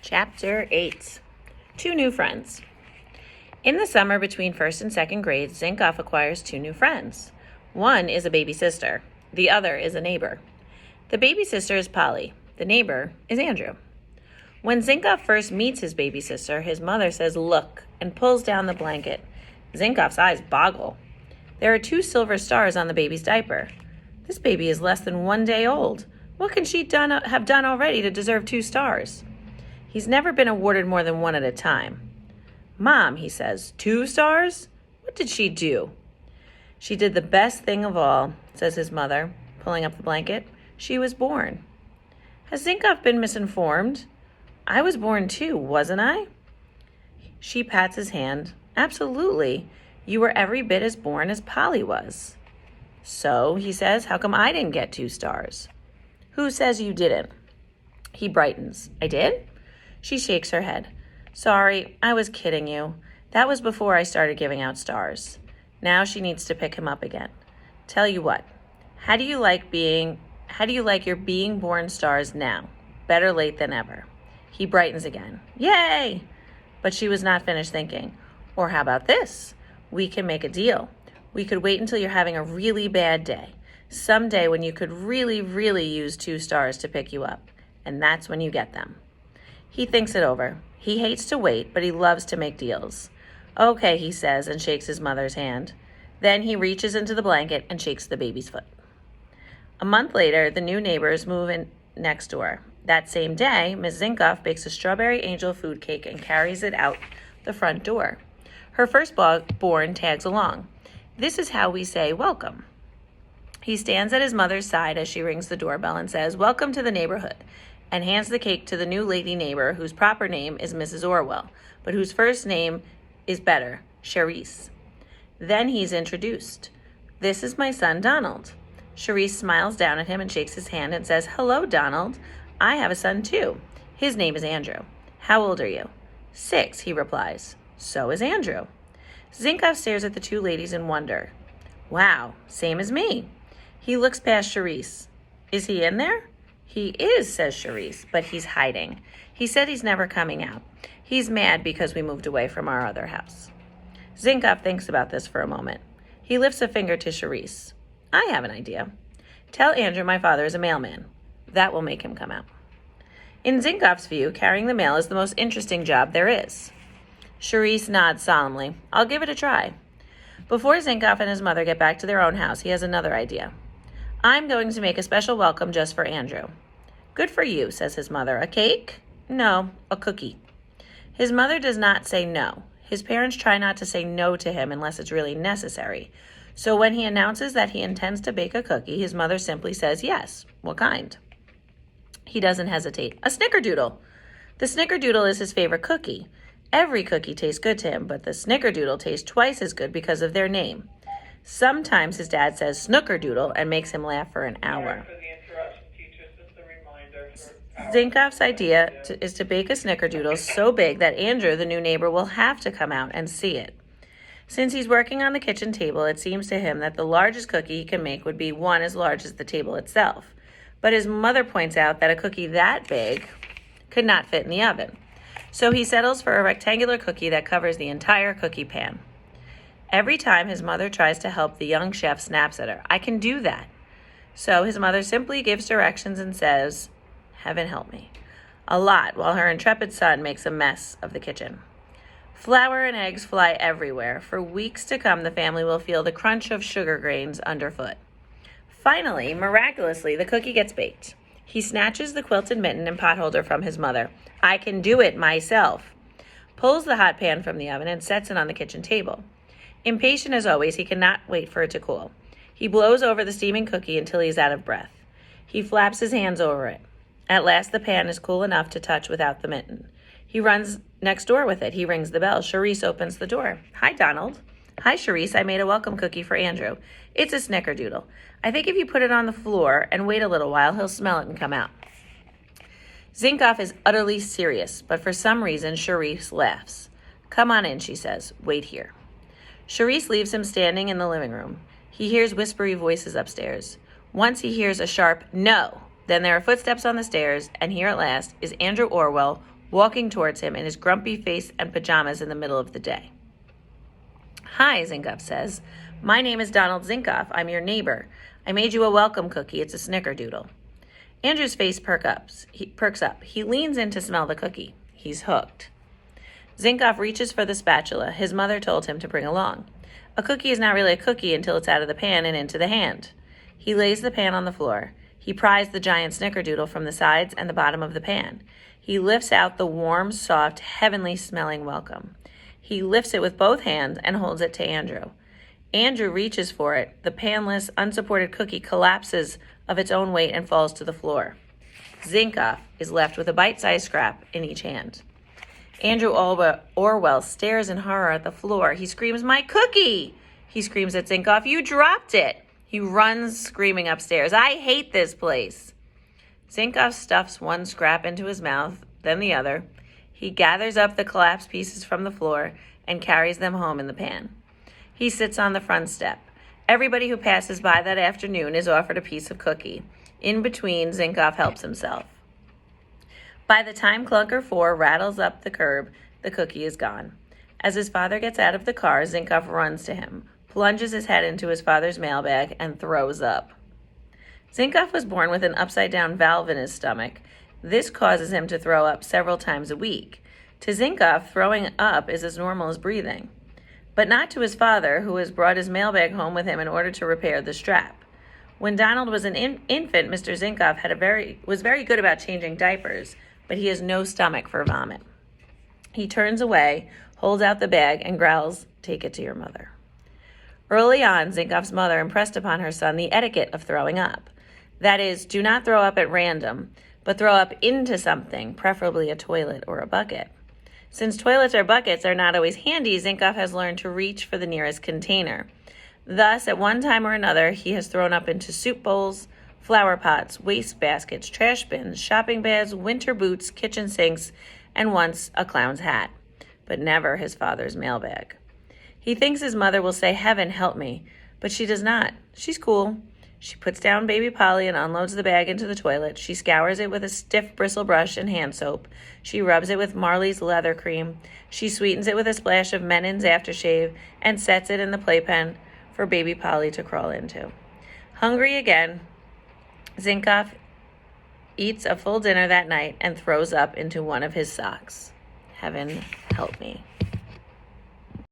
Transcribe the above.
Chapter 8. Two New Friends. In the summer between first and second grades, Zinkoff acquires two new friends. One is a baby sister. The other is a neighbor. The baby sister is Polly. The neighbor is Andrew. When Zinkoff first meets his baby sister, his mother says, "Look," and pulls down the blanket. Zinkoff's eyes boggle. There are two silver stars on the baby's diaper. This baby is less than 1 day old. What can she have done already to deserve 2 stars? He's never been awarded more than 1 at a time. "Mom," he says, 2 stars? What did she do?" "She did the best thing of all," says his mother, pulling up the blanket. "She was born." "Has Zinkoff been misinformed? I was born too, wasn't I?" She pats his hand. "Absolutely. You were every bit as born as Polly was." "So," he says, "how come I didn't get 2 stars?" "Who says you didn't?" He brightens. "I did?" She shakes her head. "Sorry, I was kidding you. That was before I started giving out stars." Now she needs to pick him up again. "Tell you what, how do you like your being born stars now? Better late than ever." He brightens again. "Yay!" But she was not finished thinking. "Or how about this? We can make a deal. We could wait until you're having a really bad day. Someday when you could really, really use 2 stars to pick you up. And that's when you get them." He thinks it over. He hates to wait, but he loves to make deals. "Okay," he says, and shakes his mother's hand. Then he reaches into the blanket and shakes the baby's foot. A month later, the new neighbors move in next door. That same day, Miss Zinkoff bakes a strawberry angel food cake and carries it out the front door. Her firstborn tags along. This is how we say welcome. He stands at his mother's side as she rings the doorbell and says, "Welcome to the neighborhood," and hands the cake to the new lady neighbor whose proper name is Mrs. Orwell, but whose first name is better, Charisse. Then he's introduced. "This is my son, Donald." Charisse smiles down at him and shakes his hand and says, "Hello, Donald. I have a son, too. His name is Andrew. How old are you?" 6, he replies. So is Andrew. Zinkoff stares at the two ladies in wonder. "Wow, same as me." He looks past Charisse. "Is he in there?" "He is," says Charisse, "but he's hiding. He said he's never coming out. He's mad because we moved away from our other house." Zinkoff thinks about this for a moment. He lifts a finger to Charisse. "I have an idea. Tell Andrew my father is a mailman. That will make him come out." In Zinkoff's view, carrying the mail is the most interesting job there is. Charisse nods solemnly. "I'll give it a try." Before Zinkoff and his mother get back to their own house, he has another idea. "I'm going to make a special welcome just for Andrew." "Good for you," says his mother. "A cake?" "No, a cookie." His mother does not say no. His parents try not to say no to him unless it's really necessary. So when he announces that he intends to bake a cookie, his mother simply says yes. "What kind?" He doesn't hesitate. "A snickerdoodle." The snickerdoodle is his favorite cookie. Every cookie tastes good to him, but the snickerdoodle tastes twice as good because of their name. Sometimes his dad says snookerdoodle and makes him laugh for an hour. Zinkoff's idea is to bake a snickerdoodle so big that Andrew, the new neighbor, will have to come out and see it. Since he's working on the kitchen table, it seems to him that the largest cookie he can make would be one as large as the table itself. But his mother points out that a cookie that big could not fit in the oven. So he settles for a rectangular cookie that covers the entire cookie pan. Every time his mother tries to help, the young chef snaps at her. "I can do that." So his mother simply gives directions and says, "Heaven help me," a lot, while her intrepid son makes a mess of the kitchen. Flour and eggs fly everywhere. For weeks to come, the family will feel the crunch of sugar grains underfoot. Finally, miraculously, the cookie gets baked. He snatches the quilted mitten and potholder from his mother. "I can do it myself," pulls the hot pan from the oven and sets it on the kitchen table. Impatient as always, he cannot wait for it to cool. He blows over the steaming cookie until he's out of breath. He flaps his hands over it. At last, the pan is cool enough to touch without the mitten. He runs next door with it. He rings the bell. Charisse opens the door. "Hi, Donald." "Hi, Charisse. I made a welcome cookie for Andrew. It's a snickerdoodle. I think if you put it on the floor and wait a little while, he'll smell it and come out." Zinkoff is utterly serious, but for some reason, Charisse laughs. "Come on in," she says. "Wait here." Charisse leaves him standing in the living room. He hears whispery voices upstairs. Once he hears a sharp "no." Then there are footsteps on the stairs, and here at last is Andrew Orwell walking towards him in his grumpy face and pajamas in the middle of the day. "Hi," Zinkoff says. "My name is Donald Zinkoff. I'm your neighbor. I made you a welcome cookie. It's a snickerdoodle." Andrew's face perks up. He leans in to smell the cookie. He's hooked. Zinkoff reaches for the spatula his mother told him to bring along. A cookie is not really a cookie until it's out of the pan and into the hand. He lays the pan on the floor. He pries the giant snickerdoodle from the sides and the bottom of the pan. He lifts out the warm, soft, heavenly-smelling welcome. He lifts it with both hands and holds it to Andrew. Andrew reaches for it. The panless, unsupported cookie collapses of its own weight and falls to the floor. Zinkoff is left with a bite-sized scrap in each hand. Andrew Orwell stares in horror at the floor. He screams, "My cookie!" He screams at Zinkoff, "You dropped it!" He runs screaming upstairs. "I hate this place." Zinkoff stuffs one scrap into his mouth, then the other. He gathers up the collapsed pieces from the floor and carries them home in the pan. He sits on the front step. Everybody who passes by that afternoon is offered a piece of cookie. In between, Zinkoff helps himself. By the time Clunker 4 rattles up the curb, the cookie is gone. As his father gets out of the car, Zinkoff runs to him, plunges his head into his father's mailbag, and throws up. Zinkoff was born with an upside-down valve in his stomach. This causes him to throw up several times a week. To Zinkoff, throwing up is as normal as breathing. But not to his father, who has brought his mailbag home with him in order to repair the strap. When Donald was an infant, Mr. Zinkoff was very good about changing diapers, but he has no stomach for vomit. He turns away, holds out the bag, and growls, "Take it to your mother." Early on, Zinkoff's mother impressed upon her son the etiquette of throwing up. That is, do not throw up at random, but throw up into something, preferably a toilet or a bucket. Since toilets or buckets are not always handy, Zinkoff has learned to reach for the nearest container. Thus, at one time or another, he has thrown up into soup bowls, flower pots, waste baskets, trash bins, shopping bags, winter boots, kitchen sinks, and once a clown's hat, but never his father's mailbag. He thinks his mother will say, "Heaven help me," but she does not. She's cool. She puts down baby Polly and unloads the bag into the toilet. She scours it with a stiff bristle brush and hand soap. She rubs it with Marley's leather cream. She sweetens it with a splash of Menen's aftershave and sets it in the playpen for baby Polly to crawl into. Hungry again, Zinkoff eats a full dinner that night and throws up into one of his socks. Heaven help me.